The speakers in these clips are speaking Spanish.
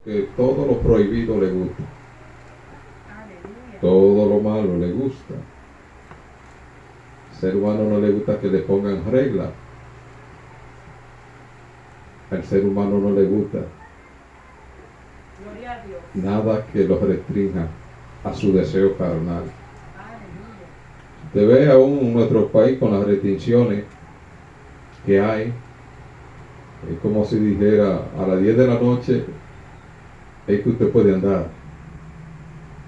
que todo lo prohibido le gusta, Aleluya. todo lo malo le gusta. Al ser humano no le gusta que le pongan reglas. Al ser humano no le gusta Gloria a Dios. nada que lo restrinja a su deseo carnal. Aleluya. Usted ve aún en nuestro país con las restricciones que hay, es como si dijera a las 10 de la noche es que usted puede andar.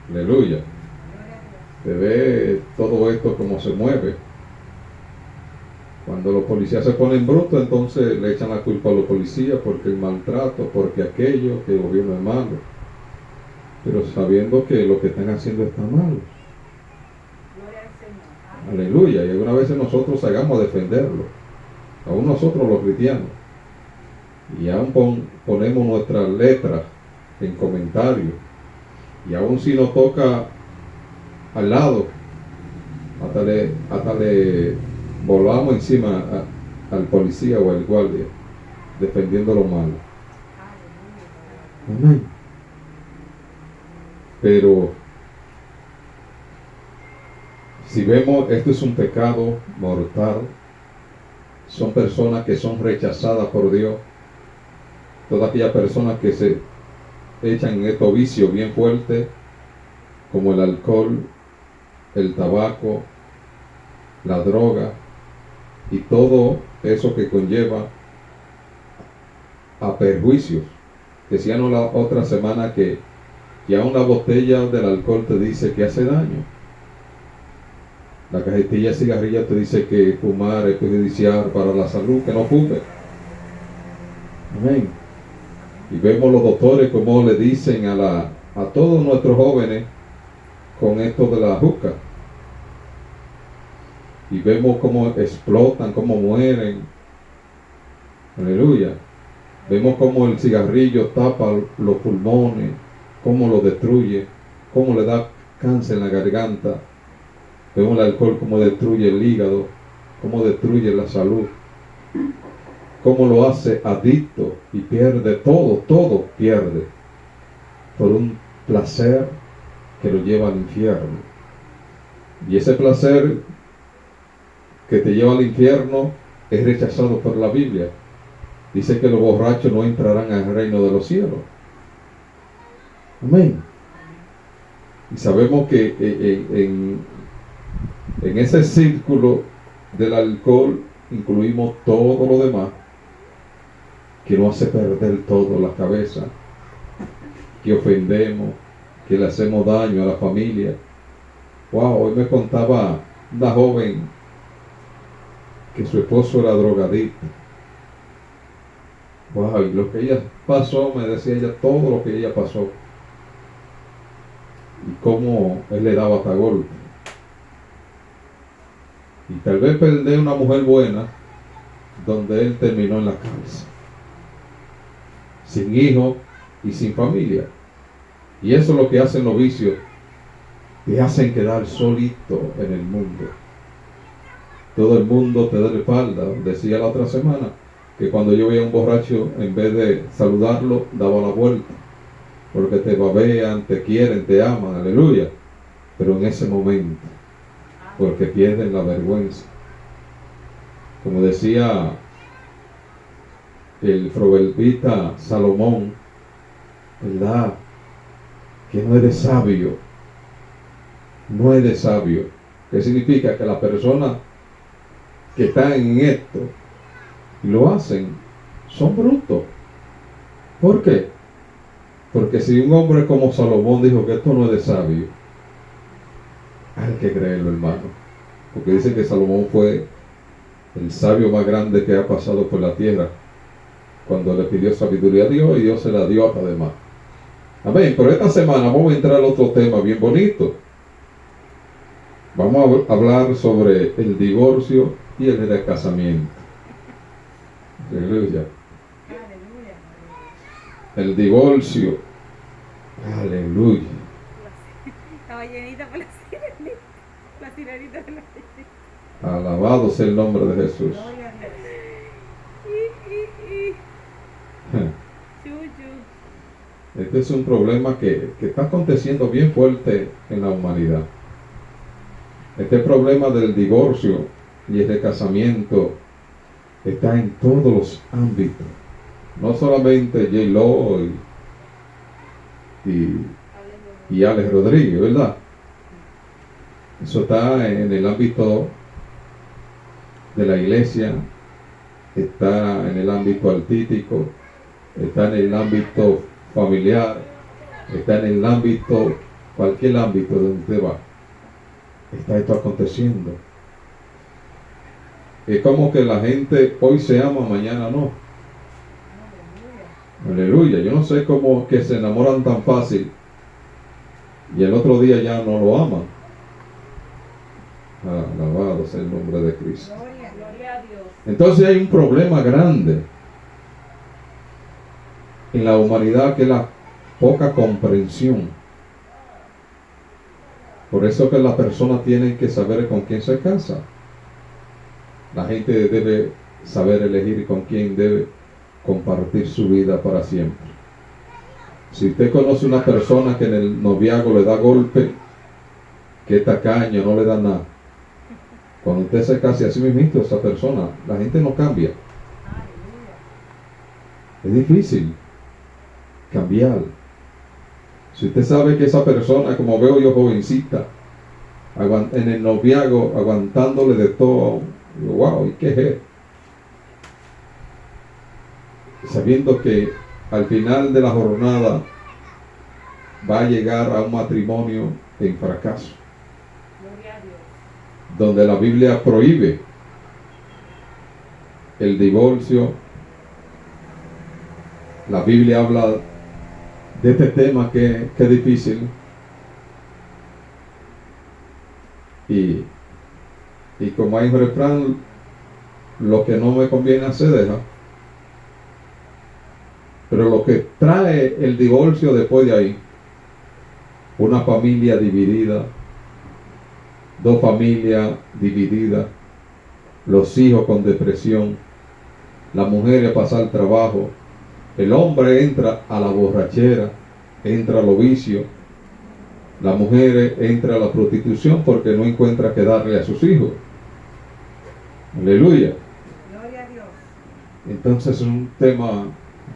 Aleluya. Gloria a Dios. Usted ve todo esto como se mueve. Cuando los policías se ponen brutos, entonces le echan la culpa a los policías porque el maltrato, porque aquello, que el gobierno es malo. Pero sabiendo que lo que están haciendo está mal. Gloria al Señor. Aleluya. Y algunas veces nosotros hagamos a defenderlo. Aún nosotros los cristianos. Y aún ponemos nuestras letras en comentarios. Y aún si nos toca al lado, hasta le volvamos encima al policía o al guardia, defendiendo lo malo. Aleluya. Amén. Pero si vemos, esto es un pecado mortal. Son personas que son rechazadas por Dios. Todas aquellas personas que se echan en estos vicios bien fuertes, como el alcohol, el tabaco, la droga y todo eso que conlleva a perjuicios. Decíamos la otra semana que aún la botella del alcohol te dice que hace daño. La cajetilla de cigarrillas te dice que fumar es perjudicial para la salud, que no fume. Amén. Y vemos los doctores como le dicen a todos nuestros jóvenes con esto de la juca. Y vemos cómo explotan, cómo mueren. Aleluya. Vemos cómo el cigarrillo tapa los pulmones, cómo lo destruye, cómo le da cáncer en la garganta. Vemos el alcohol cómo destruye el hígado, cómo destruye la salud, cómo lo hace adicto y pierde todo pierde por un placer que lo lleva al infierno. Y ese placer que te lleva al infierno es rechazado por la Biblia. Dice que los borrachos no entrarán al reino de los cielos. Amén. Y sabemos que en ese círculo del alcohol incluimos todo lo demás que nos hace perder todo la cabeza, que ofendemos, que le hacemos daño a la familia. Wow, hoy me contaba una joven que su esposo era drogadicto. Wow, y lo que ella pasó, me decía ella, todo lo que ella pasó. Y cómo él le daba hasta golpe. Y tal vez perder una mujer buena, donde él terminó en la cárcel. Sin hijo y sin familia. Y eso es lo que hacen los vicios. Te hacen quedar solito en el mundo. Todo el mundo te da la espalda. Decía la otra semana que cuando yo veía a un borracho, en vez de saludarlo, daba la vuelta. Porque te babean, te quieren, te aman, aleluya. Pero en ese momento, porque pierden la vergüenza. Como decía el proverbista Salomón, ¿verdad? Que no eres sabio. No eres sabio. ¿Qué significa? Que la persona que está en esto y lo hacen, son brutos. ¿Por qué? Porque si un hombre como Salomón dijo que esto no es de sabio, hay que creerlo, hermano. Porque dice que Salomón fue el sabio más grande que ha pasado por la tierra cuando le pidió sabiduría a Dios y Dios se la dio además. Amén. Pero esta semana vamos a entrar al otro tema bien bonito. Vamos a hablar sobre el divorcio y el recasamiento. Aleluya. Aleluya. El divorcio. Aleluya. Estaba llenita por la sirenita. La sirenita de la sirenita. Alabado sea el nombre de Jesús. Gloria a Dios. Chuchu. Este es un problema que está aconteciendo bien fuerte en la humanidad. Este problema del divorcio y el recasamiento está en todos los ámbitos. No solamente J-Lo y Alex Rodríguez, ¿verdad? Eso está en el ámbito de la iglesia, está en el ámbito artístico, está en el ámbito familiar, está en el ámbito, cualquier ámbito donde usted va, está esto aconteciendo. Es como que la gente hoy se ama, mañana no. Aleluya. Yo no sé cómo que se enamoran tan fácil y el otro día ya no lo aman. Alabado sea el nombre de Cristo. Gloria a Dios. Entonces hay un problema grande en la humanidad, que es la poca comprensión. Por eso que la persona tiene que saber con quién se casa. La gente debe saber elegir con quién debe compartir su vida para siempre. Si usted conoce una persona que en el noviazgo le da golpe, que es tacaño, no le da nada, cuando usted se case así mismo, esa persona, la gente no cambia. Es difícil cambiar. Si usted sabe que esa persona, como veo yo jovencita, en el noviazgo, aguantándole de todo, digo, wow, ¿y qué es esto? Sabiendo que al final de la jornada va a llegar a un matrimonio en fracaso, Gloria a Dios. donde la Biblia prohíbe el divorcio. La Biblia habla de este tema que es difícil, y como hay un refrán, lo que no me conviene se deja. Pero lo que trae el divorcio después de ahí, una familia dividida, dos familias divididas, los hijos con depresión, la mujer a pasar trabajo, el hombre entra a la borrachera, entra a los vicios, la mujer entra a la prostitución porque no encuentra qué darle a sus hijos. Aleluya. Gloria a Dios. Entonces es un tema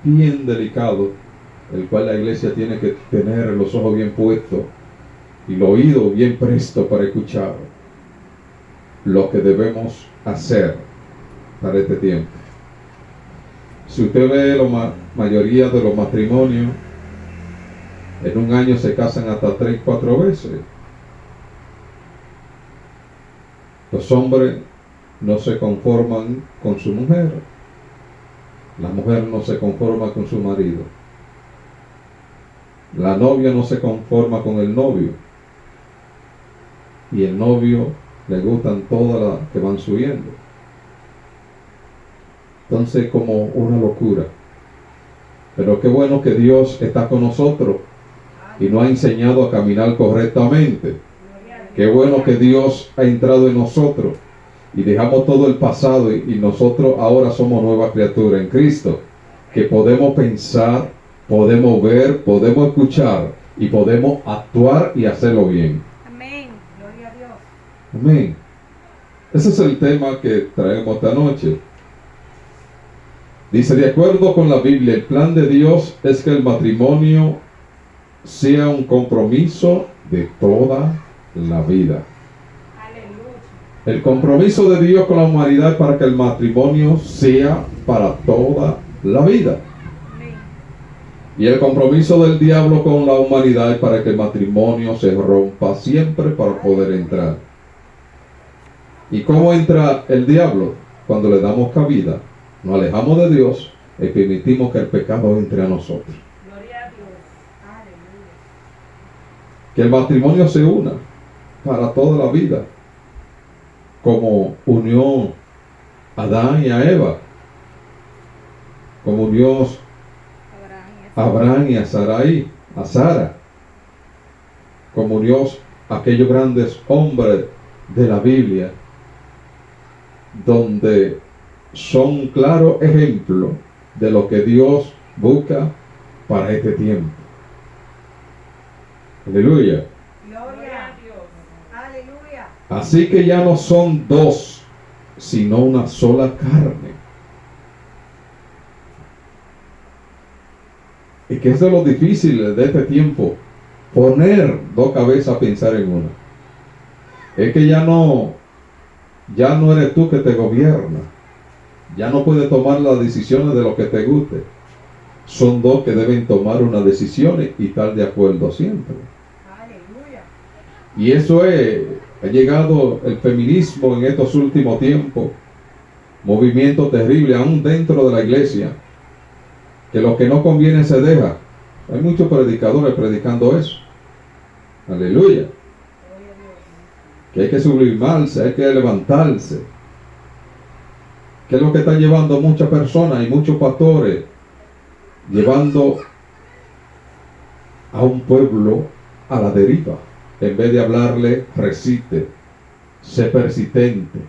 bien delicado, el cual la iglesia tiene que tener los ojos bien puestos y el oído bien presto para escuchar lo que debemos hacer para este tiempo. Si usted ve la mayoría de los matrimonios, en un año se casan hasta 3, 4 veces. Los hombres no se conforman con su mujer, la mujer no se conforma con su marido, la novia no se conforma con el novio, y el novio le gustan todas las que van subiendo. Entonces, como una locura. Pero qué bueno que Dios está con nosotros y nos ha enseñado a caminar correctamente. Qué bueno que Dios ha entrado en nosotros y dejamos todo el pasado, y nosotros ahora somos nuevas criaturas en Cristo, que podemos pensar, podemos ver, podemos escuchar y podemos actuar y hacerlo bien. Amén. Gloria a Dios. Amén. Ese es el tema que traemos esta noche. Dice, de acuerdo con la Biblia, el plan de Dios es que el matrimonio sea un compromiso de toda la vida. Aleluya. El compromiso de Dios con la humanidad es para que el matrimonio sea para toda la vida. Amén. Y el compromiso del diablo con la humanidad es para que el matrimonio se rompa siempre para poder entrar. ¿Y cómo entra el diablo? Cuando le damos cabida, nos alejamos de Dios y permitimos que el pecado entre a nosotros. Gloria a Dios. Aleluya. Que el matrimonio se una para toda la vida, como unió a Adán y a Eva, como unió a Abraham y a Sarai, a Sara, como unió a aquellos grandes hombres de la Biblia, donde son un claro ejemplo de lo que Dios busca para este tiempo. Aleluya. Gloria a Dios. Aleluya. Así que ya no son dos, sino una sola carne. Y que es de lo difícil de este tiempo, poner dos cabezas a pensar en una. Es que ya no eres tú que te gobierna. Ya no puedes tomar las decisiones de lo que te guste. Son dos que deben tomar unas decisiones y estar de acuerdo siempre. Aleluya. Y eso ha llegado el feminismo en estos últimos tiempos. Movimiento terrible, aún dentro de la iglesia. Que lo que no conviene se deja. Hay muchos predicadores predicando eso. Aleluya. Que hay que sublimarse, hay que levantarse. Que es lo que está llevando muchas personas y muchos pastores, llevando a un pueblo a la deriva. En vez de hablarle, resiste, sé persistente,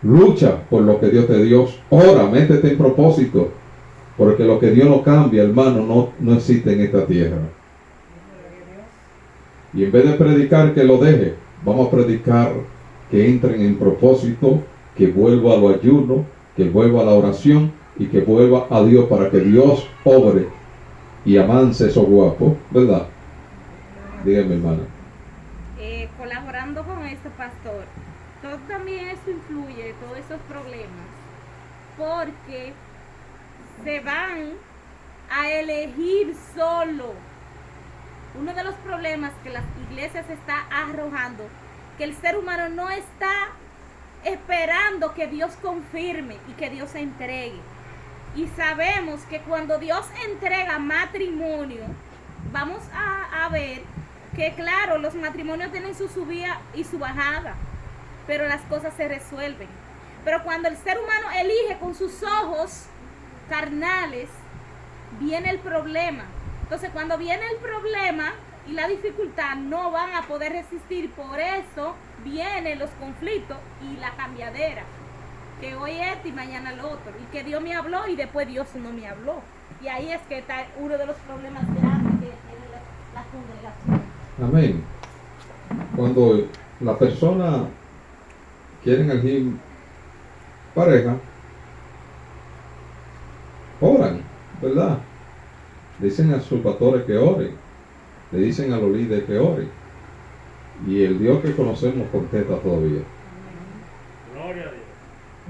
lucha por lo que Dios te dio, ora, métete en propósito, porque lo que Dios no cambia, hermano, no existe en esta tierra. Y en vez de predicar que lo deje, vamos a predicar que entren en propósito, que vuelva a lo ayuno, que vuelva a la oración y que vuelva a Dios para que Dios obre y avance esos guapos, ¿verdad? Dígame, hermana. Colaborando con esto, pastor, todo también eso influye, todos esos problemas, porque se van a elegir solo. Uno de los problemas que las iglesias está arrojando, que el ser humano no está esperando que Dios confirme y que Dios se entregue. Y sabemos que cuando Dios entrega matrimonio, vamos a ver que claro, los matrimonios tienen su subida y su bajada, pero las cosas se resuelven. Pero cuando el ser humano elige con sus ojos carnales, viene el problema. Entonces cuando viene el problema y la dificultad, no van a poder resistir. Por eso vienen los conflictos y la cambiadera, que hoy esto y mañana lo otro, y que Dios me habló y después Dios no me habló. Y ahí es que está uno de los problemas grandes que tiene la congregación. Amén. Cuando la persona quiere elegir pareja, oran, ¿verdad? Dicen a sus pastores que oren, le dicen a los líderes que oren, y el Dios que conocemos contesta todavía. Gloria a Dios.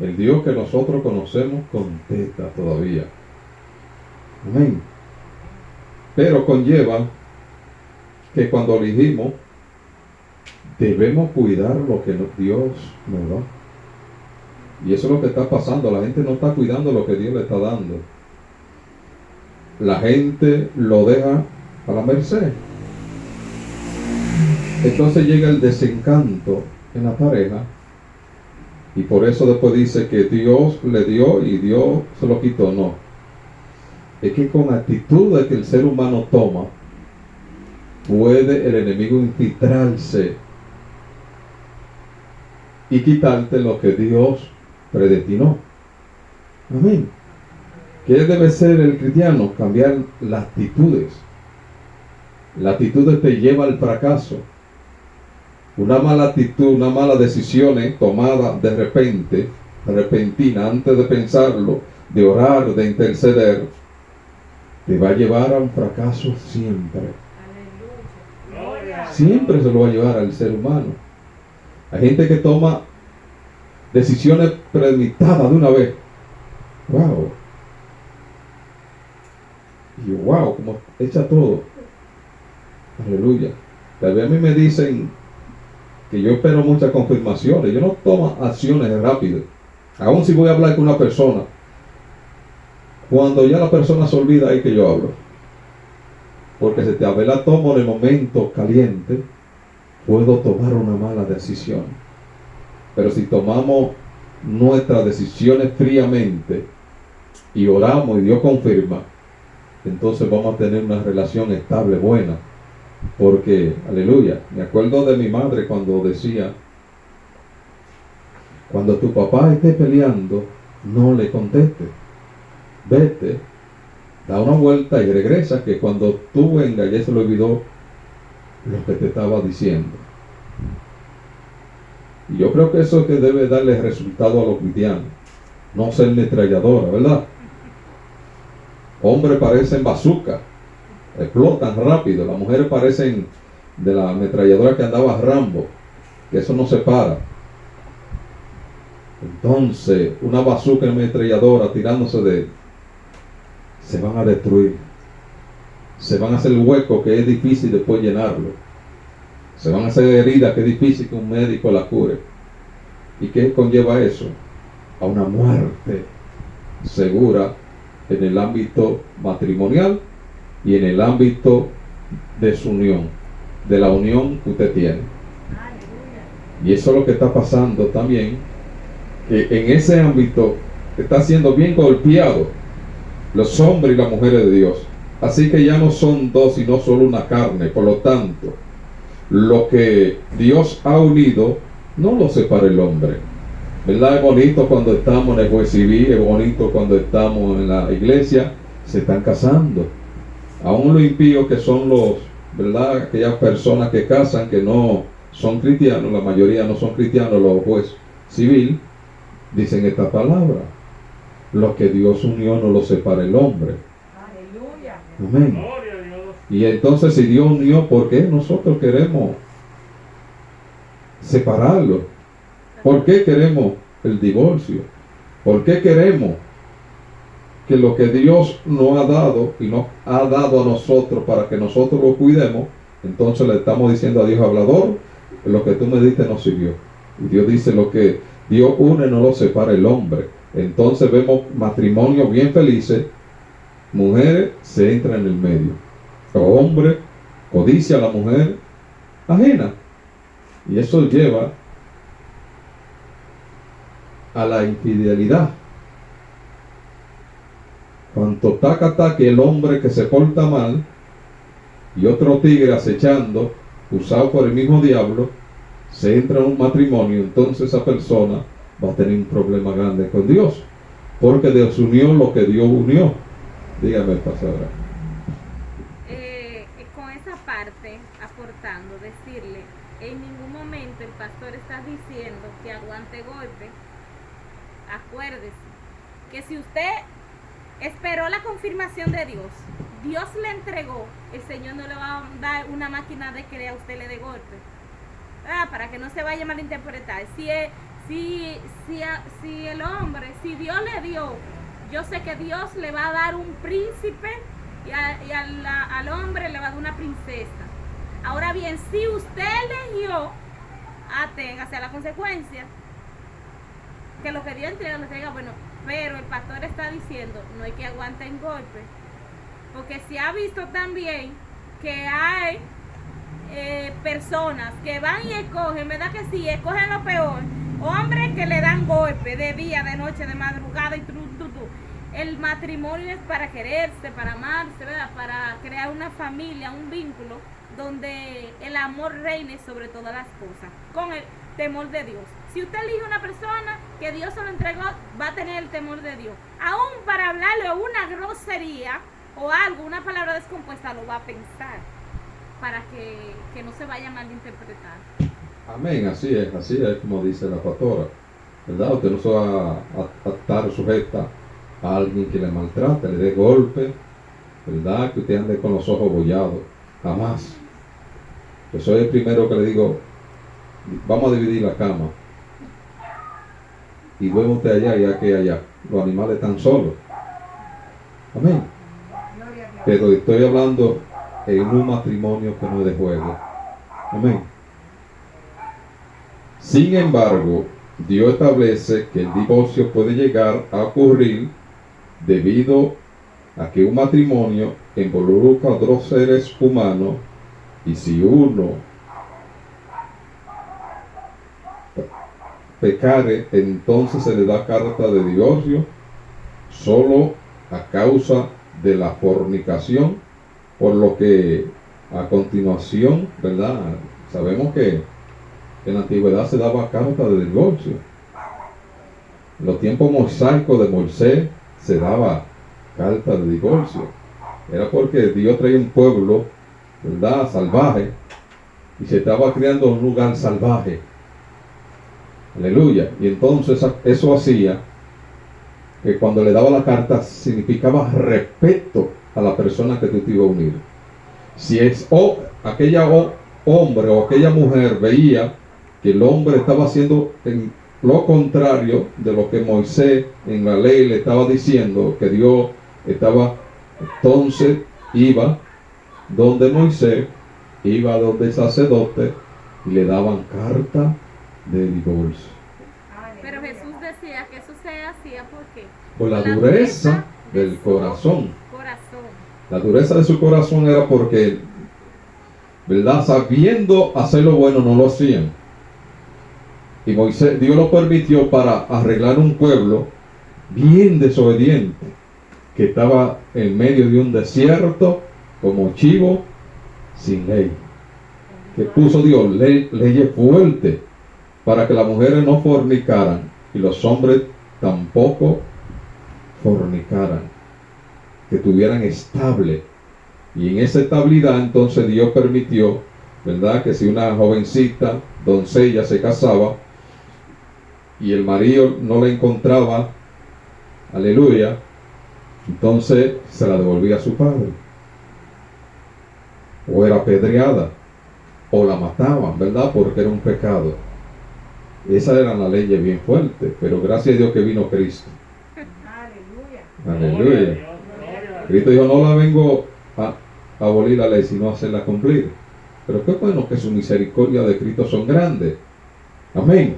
El Dios que nosotros conocemos contesta todavía. Amén. Pero conlleva que cuando elegimos debemos cuidar lo que Dios nos da. Y eso es lo que está pasando. La gente no está cuidando lo que Dios le está dando. La gente lo deja a la merced. Entonces llega el desencanto en la pareja. Y por eso después dice que Dios le dio y Dios se lo quitó. No. Es que con actitudes que el ser humano toma, puede el enemigo infiltrarse y quitarte lo que Dios predestinó. Amén. ¿Qué debe ser el cristiano? Cambiar las actitudes. La actitud te lleva al fracaso. Una mala actitud, una mala decisión tomada de repente, repentina, antes de pensarlo, de orar, de interceder, te va a llevar a un fracaso siempre. Siempre se lo va a llevar al ser humano. Hay gente que toma decisiones premeditadas de una vez. Wow. Y wow, como echa todo. Aleluya. Tal vez a mí me dicen que yo espero muchas confirmaciones. Yo no tomo acciones rápidas. Aún si voy a hablar con una persona, cuando ya la persona se olvida, ahí que yo hablo. Porque si te la tomo en el momento caliente, puedo tomar una mala decisión. Pero si tomamos nuestras decisiones fríamente y oramos y Dios confirma, entonces vamos a tener una relación estable, buena. Porque, aleluya, me acuerdo de mi madre cuando decía, cuando tu papá esté peleando, no le contestes. Vete, da una vuelta y regresa, que cuando tú vengas ya se le olvidó lo que te estaba diciendo. Y yo creo que eso es que debe darle resultado a los cristianos. No ser metralladora, ¿verdad? Hombres parecen bazooka, explotan rápido. Las mujeres parecen de la ametralladora que andaba Rambo, que eso no se para. Entonces, una bazooka ametralladora tirándose de, se van a destruir. Se van a hacer huecos que es difícil después llenarlo. Se van a hacer heridas que es difícil que un médico la cure. ¿Y qué conlleva eso? A una muerte segura en el ámbito matrimonial y en el ámbito de su unión, de la unión que usted tiene. Y eso es lo que está pasando también, que en ese ámbito está siendo bien golpeado los hombres y las mujeres de Dios. Así que ya no son dos, sino solo una carne. Por lo tanto, lo que Dios ha unido, no lo separa el hombre. ¿Verdad? Es bonito cuando estamos en el juez civil, es bonito cuando estamos en la iglesia, se están casando. Aún los impíos que son los, ¿verdad? Aquellas personas que casan, que no son cristianos, la mayoría no son cristianos, los jueces civil, dicen esta palabra: lo que Dios unió no lo separa el hombre. Aleluya. Amén. Gloria a Dios. Y entonces, si Dios unió, ¿por qué nosotros queremos separarlo? ¿Por qué queremos el divorcio? ¿Por qué queremos que lo que Dios nos ha dado y nos ha dado a nosotros para que nosotros lo cuidemos? Entonces le estamos diciendo a Dios hablador: lo que tú me diste no sirvió. Y Dios dice: lo que Dios une no lo separa el hombre. Entonces vemos matrimonios bien felices, mujeres se entran en el medio, hombre codicia a la mujer ajena, y eso lleva a la infidelidad. Cuanto taca que el hombre que se porta mal y otro tigre acechando, usado por el mismo diablo, se entra en un matrimonio, entonces esa persona va a tener un problema grande con Dios, porque Dios unió lo que Dios unió. Dígame, pastora. Con esa parte, aportando, decirle, en ningún momento el pastor está diciendo que aguante golpe. Acuérdese que si usted esperó la confirmación de Dios, Dios le entregó, el Señor no le va a dar una máquina de que a usted le dé golpe. Para que no se vaya a malinterpretar. Si el hombre, si Dios le dio, yo sé que Dios le va a dar un príncipe y al hombre le va a dar una princesa. Ahora bien, si usted eligió, aténgase a la consecuencia. Que lo que Dios entrega, lo entrega, bueno, pero el pastor está diciendo, no hay que aguantar en golpe, porque se ha visto también que hay personas que van y escogen, ¿verdad que sí? Escogen lo peor, hombres que le dan golpe de día, de noche, de madrugada y El matrimonio es para quererse, para amarse, ¿verdad? Para crear una familia, un vínculo donde el amor reine sobre todas las cosas, con el temor de Dios. Si usted elige una persona que Dios se lo entregó, va a tener el temor de Dios. Aún para hablarle una grosería o algo, una palabra descompuesta, lo va a pensar para que no se vaya a malinterpretar. Amén, así es como dice la pastora, ¿verdad? Usted no se va a estar sujeta a alguien que le maltrate, le dé golpe, ¿verdad? Que usted ande con los ojos bollados, jamás. Yo soy el primero que le digo, vamos a dividir la cama y duerme usted allá y aquel allá. Los animales están solos. Amén. Pero estoy hablando en un matrimonio que no es de juego. Amén. Sin embargo, Dios establece que el divorcio puede llegar a ocurrir debido a que un matrimonio involucra a dos seres humanos, y si uno pecare, entonces se le da carta de divorcio solo a causa de la fornicación, por lo que a continuación, ¿verdad? Sabemos que en la antigüedad se daba carta de divorcio. En los tiempos mosaicos de Moisés se daba carta de divorcio. Era porque Dios traía un pueblo, ¿verdad?, salvaje, y se estaba criando en un lugar salvaje. Aleluya. Y entonces eso hacía que cuando le daba la carta significaba respeto a la persona que tú te ibas a unir. Si es aquella hombre o aquella mujer veía que el hombre estaba haciendo lo contrario de lo que Moisés en la ley le estaba diciendo, que Dios estaba, entonces iba donde Moisés, iba donde el sacerdote y le daban carta de divorcio. Pero Jesús decía que eso se hacía Por la dureza del su corazón. corazón. La dureza de su corazón era porque, ¿verdad? Sabiendo hacer lo bueno, no lo hacían. Y Dios lo permitió para arreglar un pueblo bien desobediente, que estaba en medio de un desierto, como chivo, sin ley. Que puso Dios leyes fuertes para que las mujeres no fornicaran y los hombres tampoco fornicaran, que tuvieran estable. Y en esa estabilidad entonces Dios permitió, ¿verdad?, que si una jovencita, doncella, se casaba y el marido no la encontraba, aleluya, entonces se la devolvía a su padre, o era apedreada, o la mataban, ¿verdad?, porque era un pecado. Esa era la ley bien fuerte, pero gracias a Dios que vino Cristo. Aleluya. Gloria a Dios, gloria a Dios. Cristo dijo, no la vengo a abolir la ley, sino a hacerla cumplir. Pero qué bueno que su misericordia de Cristo son grandes. Amén.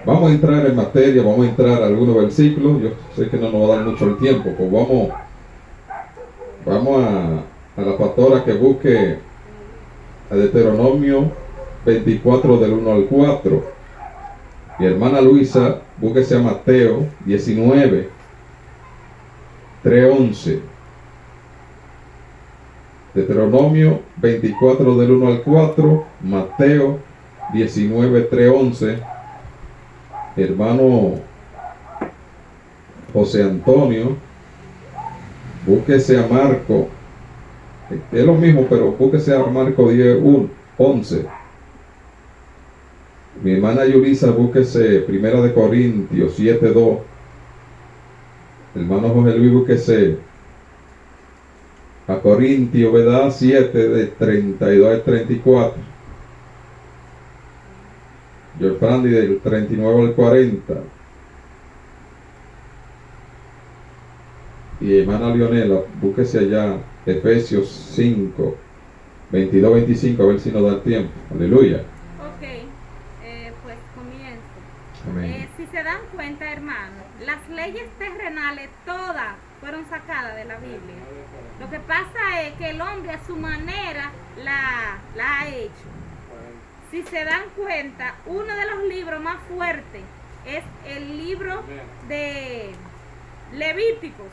Vamos a entrar en materia, vamos a entrar a algunos versículos. Yo sé que no nos va a dar mucho el tiempo, pues vamos a la pastora que busque a Deuteronomio 24 del 1 al 4. Mi hermana Luisa, búsquese a Mateo 19, 3:11. Deuteronomio 24 del 1 al 4, Mateo 19, 3:11. Hermano José Antonio, búsquese a Marco, es lo mismo, pero búsquese a Marco 10, 11. Mi hermana Yulisa, búsquese Primera de Corintios 7:2. Hermano José Luis, búsquese a Corintios, ¿verdad? 7 de 32 al 34. George Frandy del 39 al 40. Y hermana Leonela, búsquese allá Efesios 5, 22-25, a ver si nos da el tiempo. Aleluya. Ok, pues comienzo. Amén. Si se dan cuenta, hermanos, las leyes terrenales todas fueron sacadas de la Biblia. Lo que pasa es que el hombre a su manera la ha hecho. Si se dan cuenta, uno de los libros más fuertes es el libro de Levíticos.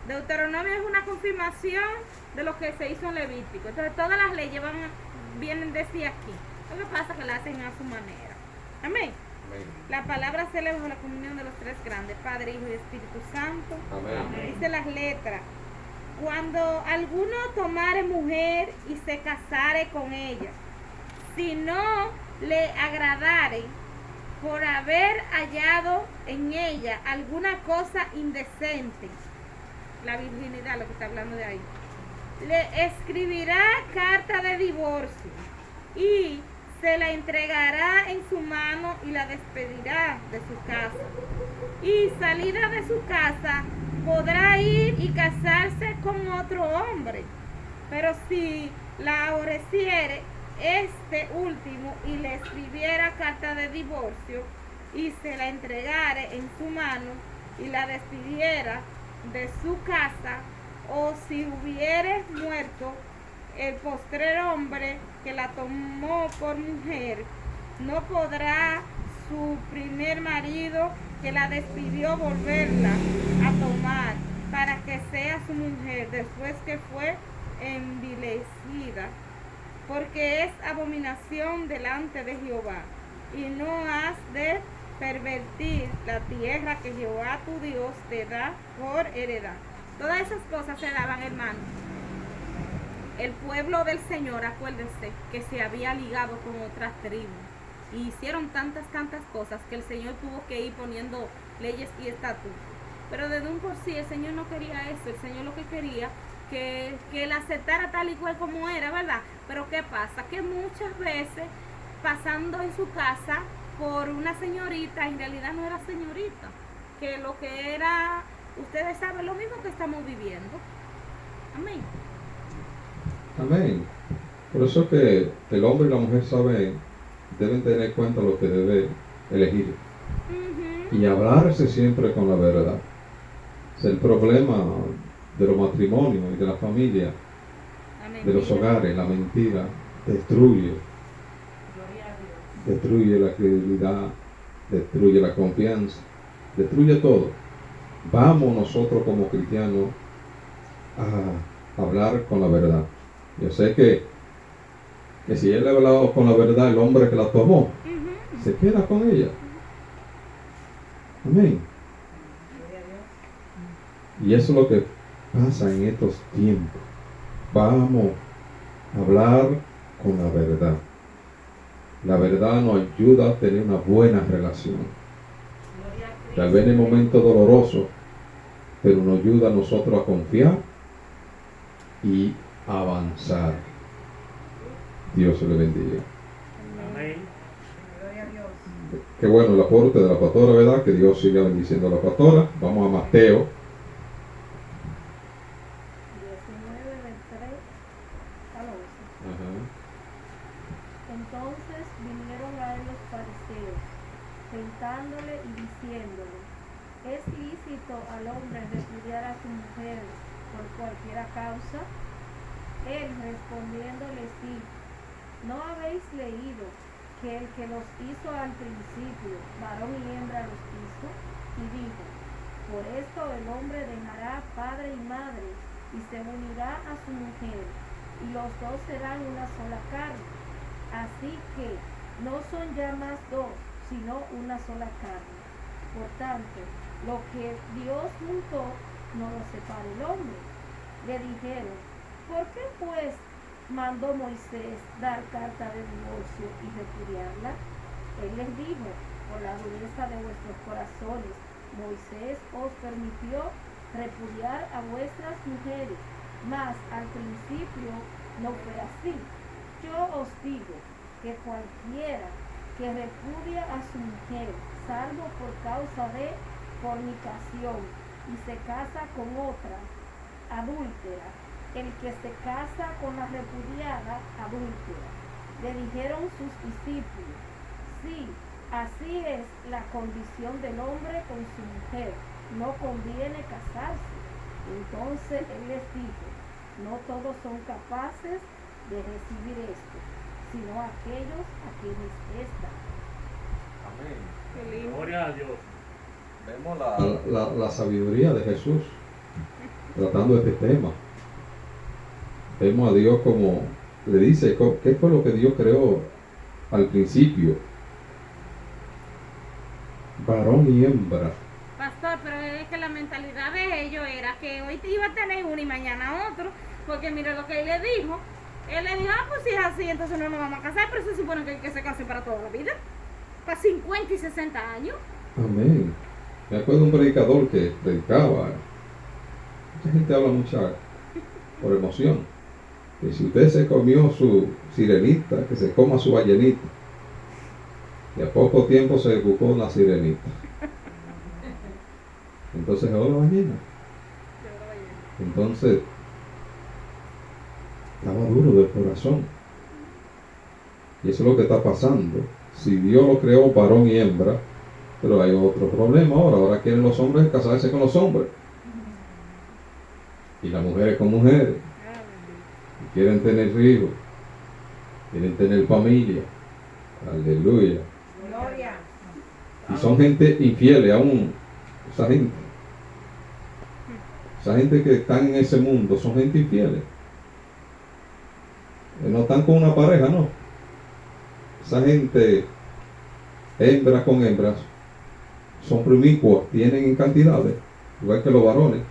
Deuteronomio es una confirmación de lo que se hizo en Levítico. Entonces todas las leyes vienen desde aquí. Lo que pasa es que la hacen a su manera. Amén. La palabra se lee bajo la comunión de los tres grandes, Padre, Hijo y Espíritu Santo. Amén. Dice las letras: cuando alguno tomare mujer y se casare con ella, si no le agradare por haber hallado en ella alguna cosa indecente, la virginidad, lo que está hablando de ahí, le escribirá carta de divorcio y se la entregará en su mano y la despedirá de su casa. Y salida de su casa podrá ir y casarse con otro hombre. Pero si la aborreciere este último y le escribiera carta de divorcio y se la entregare en su mano y la despidiera de su casa, o si hubiere muerto el postrer hombre que la tomó por mujer, no podrá su primer marido que la despidió volverla a tomar para que sea su mujer después que fue envilecida, porque es abominación delante de Jehová. Y no has de pervertir la tierra que Jehová tu Dios te da por heredad. Todas esas cosas se daban, hermanos, el pueblo del Señor, acuérdense, que se había ligado con otras tribus. Y hicieron tantas cosas que el Señor tuvo que ir poniendo leyes y estatutos. Pero desde un por sí el Señor no quería eso. El Señor lo que quería que él aceptara tal y cual como era, ¿verdad? Pero ¿qué pasa? Que muchas veces pasando en su casa por una señorita, en realidad no era señorita, que lo que era, ustedes saben, lo mismo que estamos viviendo. Amén. Amén. Por eso que el hombre y la mujer deben tener en cuenta lo que debe elegir. Ujú. Y hablarse siempre con la verdad. Es el problema de los matrimonios y de la familia, La de los mentira. hogares. La mentira destruye, Gloria a Dios. destruye la credibilidad, destruye la confianza, destruye todo. Vamos nosotros como cristianos a hablar con la verdad. Yo sé que si él le ha hablado con la verdad, el hombre que la tomó Ujú. se queda con ella. Amén. Gloria a Dios. Y eso es lo que pasa en estos tiempos. Vamos a hablar con la verdad. La verdad nos ayuda a tener una buena relación. Gloria a Cristo. Tal vez en el momento doloroso, pero nos ayuda a nosotros a confiar y avanzar. Dios se le bendiga. Amén. Gloria a Dios. Qué bueno el aporte de la pastora, ¿verdad? Que Dios siga bendiciendo a la pastora. Vamos a Mateo. 19 del 3 al 11. Entonces vinieron a él los fariseos, tentándole y diciéndole: ¿es lícito al hombre repudiar a su mujer por cualquiera causa? Él respondiendo les dijo: ¿no habéis leído que el que los hizo al principio, varón y hembra los hizo? Y dijo: por esto el hombre dejará padre y madre y se unirá a su mujer, y los dos serán una sola carne. Así que no son ya más dos, sino una sola carne. Por tanto, lo que Dios juntó, no lo separe el hombre. Le dijeron: ¿por qué pues mandó Moisés dar carta de divorcio y repudiarla? Él les dijo: por la dureza de vuestros corazones, Moisés os permitió repudiar a vuestras mujeres, mas al principio no fue así. Yo os digo que cualquiera que repudia a su mujer, salvo por causa de fornicación, y se casa con otra adúltera, el que se casa con la repudiada adúltera. Le dijeron sus discípulos: sí, así es la condición del hombre con su mujer, no conviene casarse. Entonces él les dijo: no todos son capaces de recibir esto, sino aquellos a quienes es dado. Amén. Qué lindo. Gloria a Dios. Vemos la sabiduría de Jesús tratando este tema. Vemos a Dios como le dice, ¿qué fue lo que Dios creó al principio? Varón y hembra. Pastor, pero es que la mentalidad de ellos era que hoy te iba a tener uno y mañana otro, porque mire lo que él le dijo. Él le dijo: pues si es así, entonces no nos vamos a casar, pero se supone que hay que se case para toda la vida, para 50 y 60 años. Amén. Me acuerdo de un predicador que predicaba. Mucha gente habla mucha por emoción. Que si usted se comió su sirenita, que se coma su ballenita. Y a poco tiempo se buscó una sirenita. Entonces ahora la ballena. Entonces estaba duro del corazón. Y eso es lo que está pasando. Si Dios lo creó varón y hembra, pero hay otro problema ahora. Ahora quieren los hombres casarse con los hombres. Y las mujeres con mujeres. Y quieren tener hijos. Quieren tener familia. Aleluya. Gloria. Y son gente infiel aún. Esa gente que están en ese mundo son gente infiel. No están con una pareja, no. Esa gente, hembras con hembras, son promiscuas, tienen en cantidades, igual que los varones.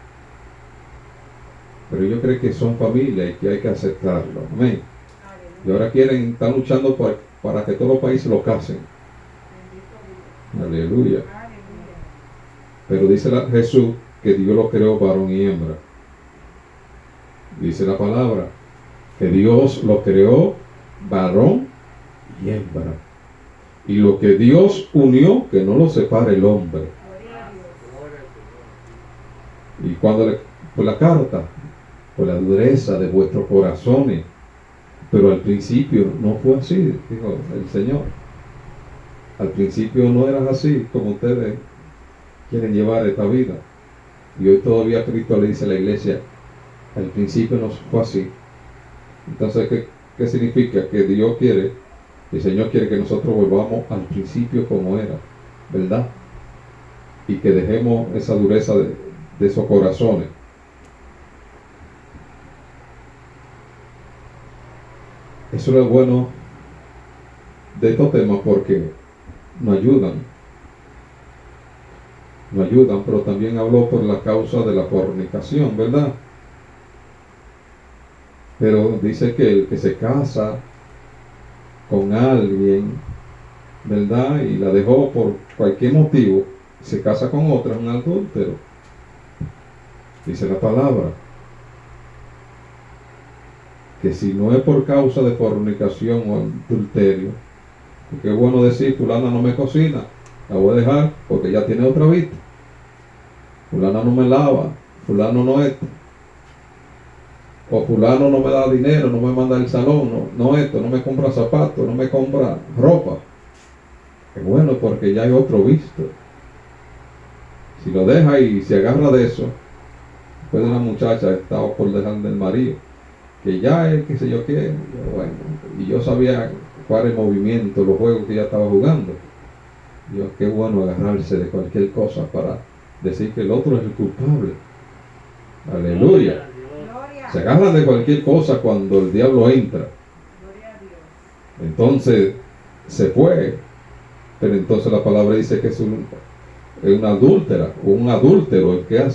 pero ellos creen que son familia y que hay que aceptarlo. Amén. Y Aleluya. ahora están luchando para que todos los países lo casen. Bendito Dios. Aleluya. Aleluya. Pero dice Jesús que Dios lo creó varón y hembra. Dice la palabra que Dios lo creó varón y hembra. Y lo que Dios unió, que no lo separe el hombre. Gloria a Dios. Gloria al Señor. Y cuando por la carta, por la dureza de vuestros corazones, pero al principio no fue así, dijo el Señor. Al principio no era así como ustedes quieren llevar esta vida. Y hoy todavía Cristo le dice a la iglesia, al principio no fue así. Entonces, ¿qué significa? Que Dios quiere, el Señor quiere que nosotros volvamos al principio como era, ¿verdad? Y que dejemos esa dureza de esos corazones. Eso es lo bueno de estos temas porque nos ayudan, pero también habló por la causa de la fornicación, ¿verdad? Pero dice que el que se casa con alguien, ¿verdad? Y la dejó por cualquier motivo, se casa con otra, es un adúltero. Dice la palabra que si no es por causa de fornicación o adulterio, porque es bueno decir, fulana no me cocina, la voy a dejar porque ya tiene otra vista. Fulana no me lava, fulano no esto. O fulano no me da dinero, no me manda al salón, no esto, no me compra zapatos, no me compra ropa. Es bueno porque ya hay otro visto. Si lo deja y se agarra de eso, después de una muchacha estaba por dejar del marido, que ya es qué sé yo qué, bueno, y yo sabía cuál era el movimiento, los juegos que ella estaba jugando. Dios, qué bueno agarrarse de cualquier cosa para decir que el otro es el culpable. Aleluya. Gloria a Dios. Gloria. Se agarran de cualquier cosa cuando el diablo entra. Gloria a Dios. Entonces se fue. Pero entonces la palabra dice que es una adúltera o un adúltero el que hace.